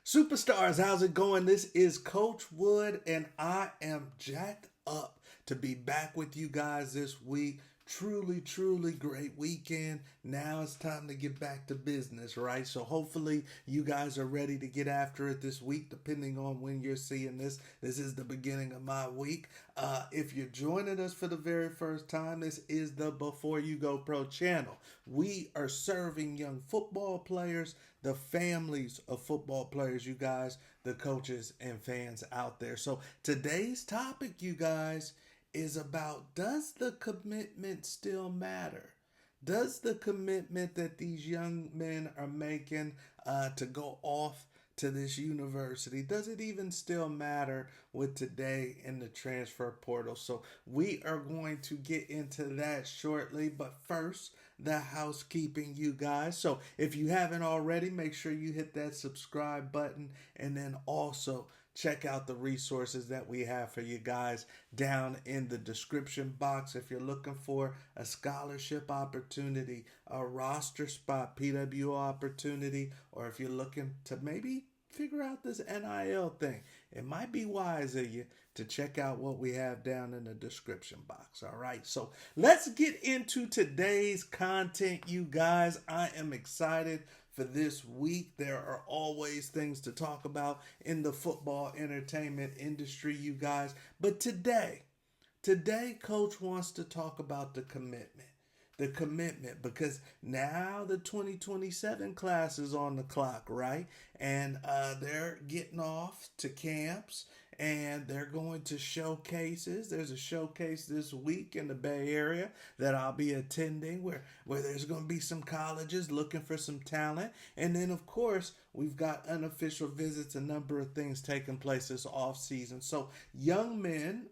Superstars, how's it going? This is Coach Wood, and I am jacked up to be back with you guys this week. Truly great weekend. Now it's time to get back to business, right? So hopefully you guys are ready to get after it this week, depending on when you're seeing this. This is the beginning of my week. If you're joining us for the very first time, this is the Before You Go Pro channel. We are serving young football players, the families of football players, you guys, the coaches and fans out there. So today's topic, you guys, is about, does the commitment still matter? Does the commitment that these young men are making to go off to this university, does it even still matter with today in the transfer portal? So we are going to get into that shortly, but first, the housekeeping, you guys. So if you haven't already, make sure you hit that subscribe button, and then also check out the resources that we have for you guys down in the description box. If you're looking for a scholarship opportunity, a roster spot, PWO opportunity, or if you're looking to maybe figure out this NIL thing, it might be wise of you to check out what we have down in the description box. All right, so let's get into today's content, you guys. I am excited for this week. There are always things to talk about in the football entertainment industry, you guys. But today, Coach wants to talk about the commitment. The commitment, because now the 2027 class is on the clock, right? And they're getting off to camps, and they're going to showcases. There's a showcase this week in the Bay Area that I'll be attending where there's going to be some colleges looking for some talent. And then, of course, we've got unofficial visits, a number of things taking place this off season. So young men,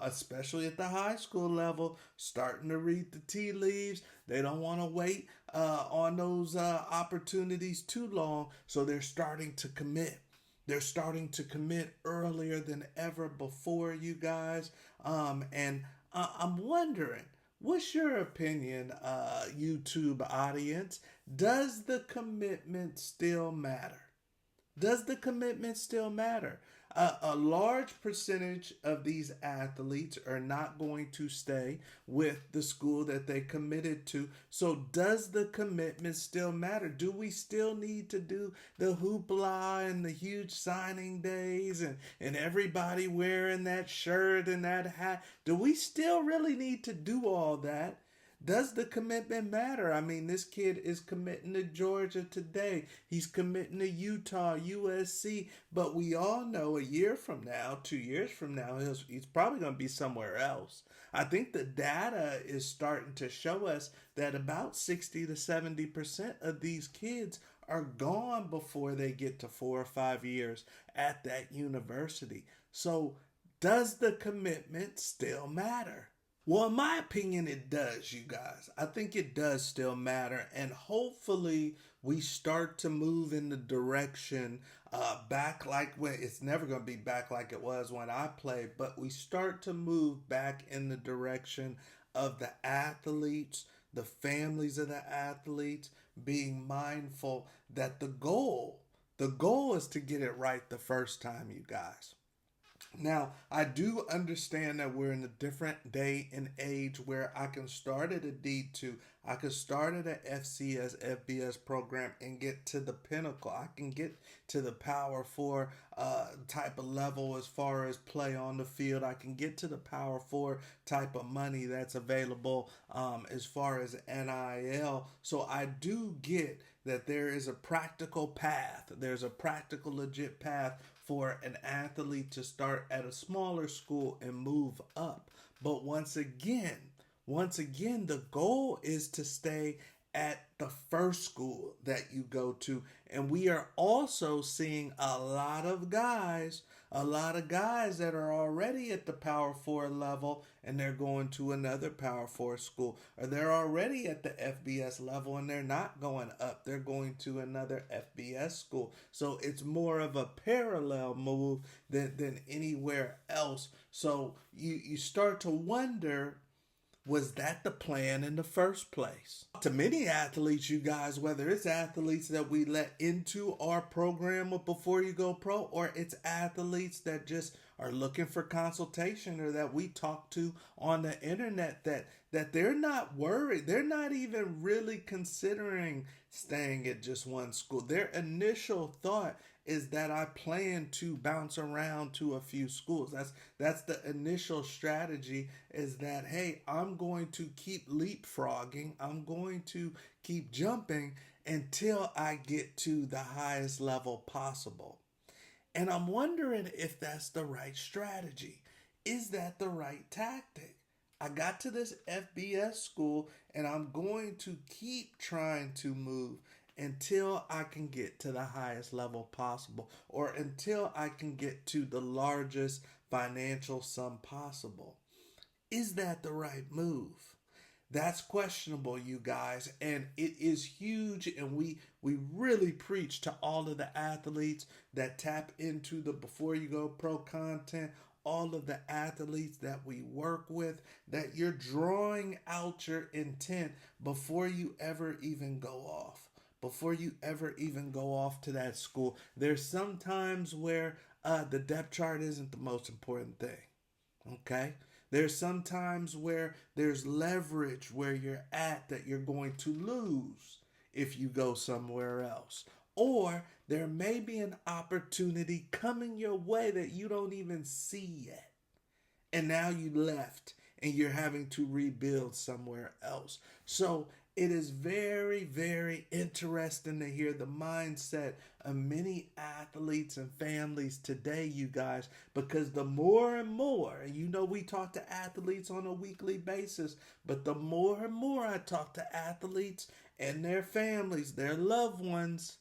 especially at the high school level, starting to read the tea leaves. They don't want to wait on those opportunities too long, so they're starting to commit. They're starting to commit earlier than ever before, you guys. And I'm wondering, what's your opinion, YouTube audience? Does the commitment still matter? Does the commitment still matter? A large percentage of these athletes are not going to stay with the school that they committed to. So does the commitment still matter? Do we still need to do the hoopla and the huge signing days and everybody wearing that shirt and that hat? Do we still really need to do all that? Does the commitment matter? I mean, this kid is committing to Georgia today. He's committing to Utah, USC. But we all know a year from now, 2 years from now, he's probably going to be somewhere else. I think the data is starting to show us that about 60 to 70% of these kids are gone before they get to 4 or 5 years at that university. So does the commitment still matter? Well, in my opinion, it does, you guys. I think it does still matter. And hopefully we start to move in the direction back, like when it's never going to be back like it was when I played, but we start to move back in the direction of the athletes, the families of the athletes, being mindful that the goal is to get it right the first time, you guys. Now, I do understand that we're in a different day and age where I can start at a D2, I can start at an FCS, FBS program and get to the pinnacle. I can get to the Power 4 type of level as far as play on the field. I can get to the Power 4 type of money that's available as far as NIL. So I do get that there is a practical path. There's a practical, legit path for an athlete to start at a smaller school and move up. But once again, the goal is to stay at the first school that you go to. And we are also seeing a lot of guys that are already at the Power 4 level and they're going to another Power 4 school. Or they're already at the FBS level and they're not going up. They're going to another FBS school. So it's more of a parallel move than anywhere else. So you start to wonder, Was that the plan in the first place? To many athletes, you guys, whether it's athletes that we let into our program of Before You Go Pro, or it's athletes that just are looking for consultation, or that we talk to on the internet, that they're not worried. They're not even really considering staying at just one school. Their initial thought is that I plan to bounce around to a few schools. That's the initial strategy, is that, hey, I'm going to keep leapfrogging. I'm going to keep jumping until I get to the highest level possible. And I'm wondering if that's the right strategy. Is that the right tactic? I got to this FBS school and I'm going to keep trying to move until I can get to the highest level possible, or until I can get to the largest financial sum possible. Is that the right move? That's questionable, you guys, and it is huge. And we really preach to all of the athletes that tap into the Before You Go Pro content, all of the athletes that we work with, that you're drawing out your intent before you ever even go off. Before you ever even go off to that school. There's some times where the depth chart isn't the most important thing. Okay? There's some times where there's leverage where you're at that you're going to lose if you go somewhere else. Or there may be an opportunity coming your way that you don't even see yet. And now you left and you're having to rebuild somewhere else. So it is very, very interesting to hear the mindset of many athletes and families today, you guys, because the more and more, and you know we talk to athletes on a weekly basis, but the more and more I talk to athletes and their families, their loved ones,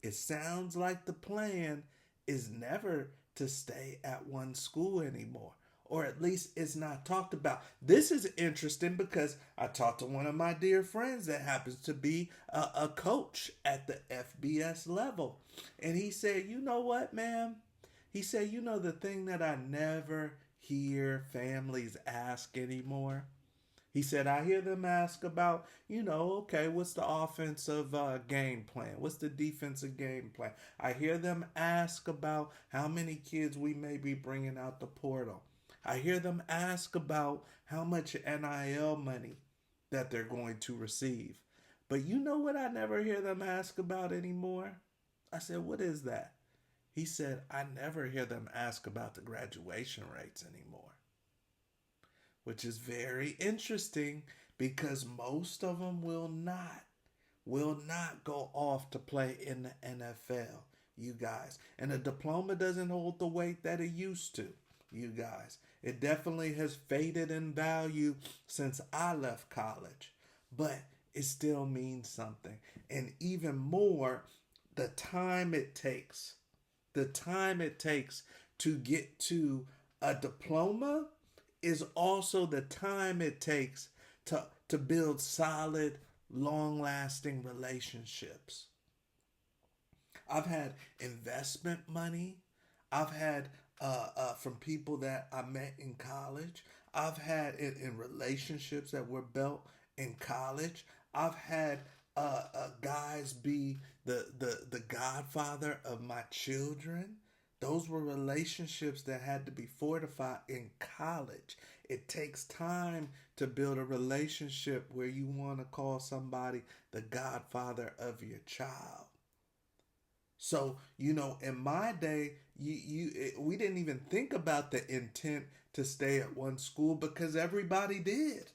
it sounds like the plan is never to stay at one school anymore. Or at least it's not talked about. This is interesting because I talked to one of my dear friends that happens to be a coach at the FBS level. And he said, you know what, man? He said, you know, the thing that I never hear families ask anymore? He said, I hear them ask about, okay, what's the offensive game plan? What's the defensive game plan? I hear them ask about how many kids we may be bringing out the portal. I hear them ask about how much NIL money that they're going to receive. But you know what I never hear them ask about anymore? I said, what is that? He said, I never hear them ask about the graduation rates anymore. Which is very interesting because most of them will not go off to play in the NFL, you guys. And a diploma doesn't hold the weight that it used to, you guys. It definitely has faded in value since I left college, but it still means something. And even more, the time it takes to get to a diploma is also the time it takes to build solid, long-lasting relationships. I've had investment money. I've had from people that I met in college. I've had it in relationships that were built in college. I've had guys be the godfather of my children. Those were relationships that had to be fortified in college. It takes time to build a relationship where you want to call somebody the godfather of your child. So, in my day, we didn't even think about the intent to stay at one school because everybody did.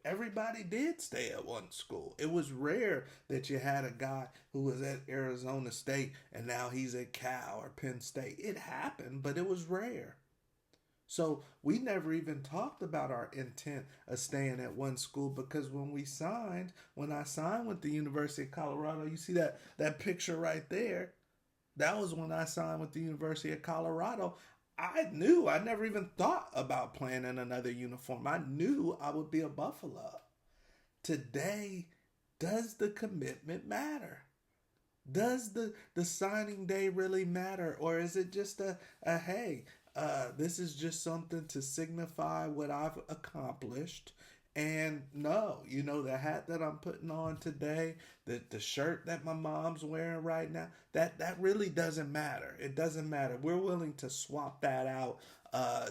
Everybody did stay at one school. It was rare that you had a guy who was at Arizona State and now he's at Cal or Penn State. It happened, but it was rare. So we never even talked about our intent of staying at one school because when I signed with the University of Colorado, you see that picture right there? That was when I signed with the University of Colorado. I never even thought about playing in another uniform. I knew I would be a Buffalo. Today, does the commitment matter? Does the signing day really matter? Or is it just a hey, this is just something to signify what I've accomplished And no, the hat that I'm putting on today, the shirt that my mom's wearing right now, that really doesn't matter. It doesn't matter. We're willing to swap that out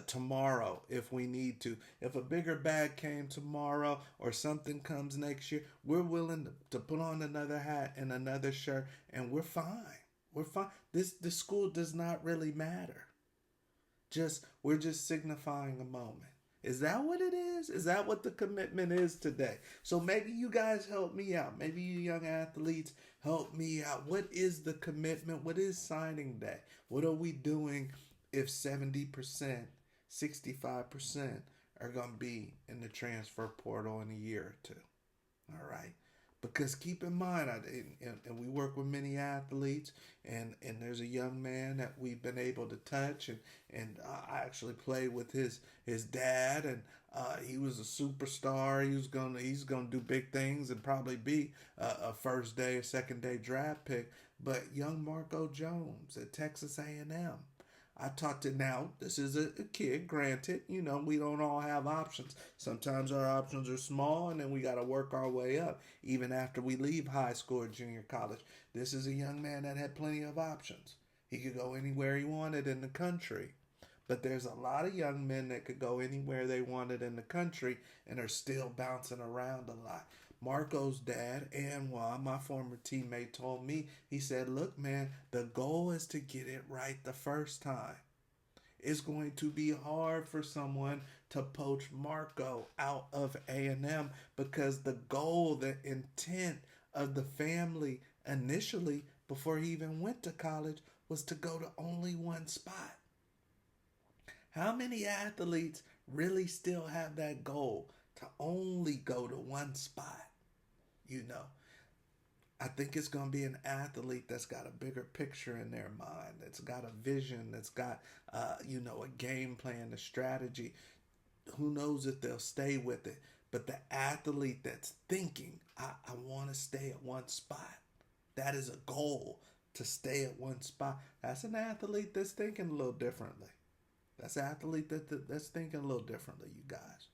tomorrow if we need to. If a bigger bag came tomorrow or something comes next year, we're willing to put on another hat and another shirt, and we're fine. We're fine. This school does not really matter. We're just signifying a moment. Is that what it is? Is that what the commitment is today? So maybe you guys help me out. Maybe you young athletes help me out. What is the commitment? What is signing day? What are we doing if 70%, 65% are going to be in the transfer portal in a year or two? All right. Because keep in mind, and we work with many athletes, and there's a young man that we've been able to touch, and I actually played with his dad, and he was a superstar. He's gonna do big things and probably be a first day or second day draft pick. But young Marco Jones at Texas A&M. I talked to now, this is a kid, granted, we don't all have options. Sometimes our options are small and then we got to work our way up even after we leave high school or junior college. This is a young man that had plenty of options. He could go anywhere he wanted in the country. But there's a lot of young men that could go anywhere they wanted in the country and are still bouncing around a lot. Marco's dad, Anwar, my former teammate, told me, he said, look, man, the goal is to get it right the first time. It's going to be hard for someone to poach Marco out of A&M because the goal, the intent of the family initially, before he even went to college, was to go to only one spot. How many athletes really still have that goal to only go to one spot? I think it's going to be an athlete that's got a bigger picture in their mind, that's got a vision, that's got, a game plan, a strategy. Who knows if they'll stay with it? But the athlete that's thinking, I want to stay at one spot. That is a goal, to stay at one spot. That's an athlete that's thinking a little differently. That's an athlete that's thinking a little differently, you guys.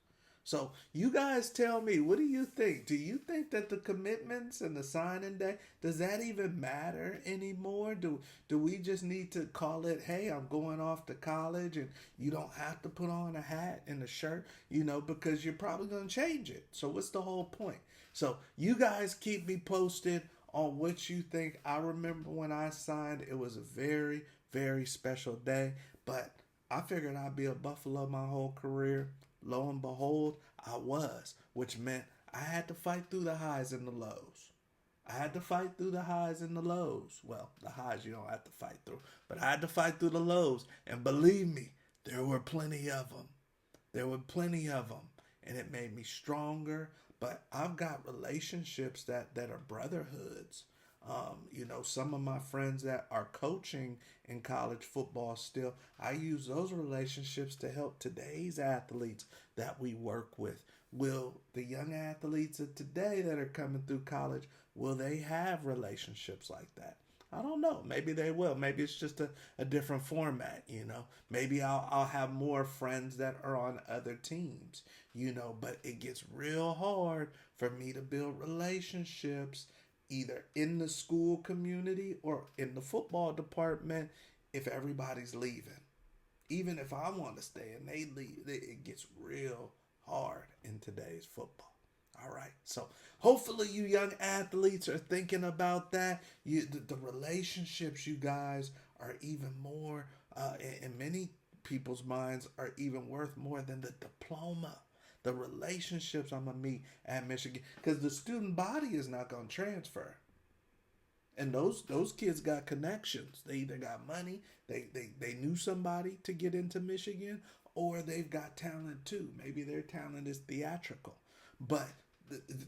So you guys tell me, what do you think? Do you think that the commitments and the signing day, does that even matter anymore? Do we just need to call it, hey, I'm going off to college and you don't have to put on a hat and a shirt, because you're probably going to change it. So what's the whole point? So you guys keep me posted on what you think. I remember when I signed, it was a very, very special day, but I figured I'd be a Buffalo my whole career. Lo and behold, I was, which meant I had to fight through the highs and the lows. I had to fight through the highs and the lows. Well, the highs you don't have to fight through, but I had to fight through the lows. And believe me, there were plenty of them. And it made me stronger. But I've got relationships that are brotherhoods. Some of my friends that are coaching in college football still, I use those relationships to help today's athletes that we work with. Will the young athletes of today that are coming through college, will they have relationships like that? I don't know. Maybe they will. Maybe it's just a different format, Maybe I'll have more friends that are on other teams, but it gets real hard for me to build relationships either in the school community or in the football department if everybody's leaving. Even if I want to stay and they leave, it gets real hard in today's football. All right. So hopefully you young athletes are thinking about that. The relationships, you guys, are even more, in many people's minds, are even worth more than the diploma. The relationships I'm going to meet at Michigan. Because the student body is not going to transfer. And those kids got connections. They either got money, they knew somebody to get into Michigan, or they've got talent too. Maybe their talent is theatrical. But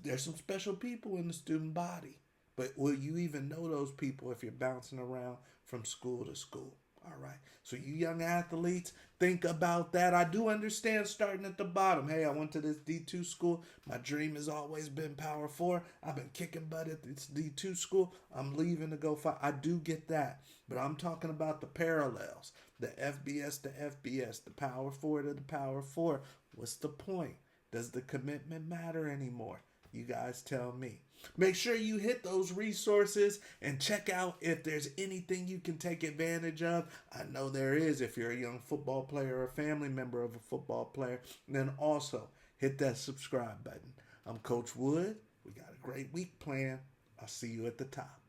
there's some special people in the student body. But will you even know those people if you're bouncing around from school to school? All right. So you young athletes, think about that. I do understand starting at the bottom. Hey, I went to this D2 school. My dream has always been Power 4. I've been kicking butt at this D2 school. I'm leaving to go fight. I do get that. But I'm talking about the parallels. The FBS to FBS, the Power 4 to the Power 4. What's the point? Does the commitment matter anymore? You guys tell me. Make sure you hit those resources and check out if there's anything you can take advantage of. I know there is if you're a young football player or a family member of a football player. And then also hit that subscribe button. I'm Coach Wood. We got a great week planned. I'll see you at the top.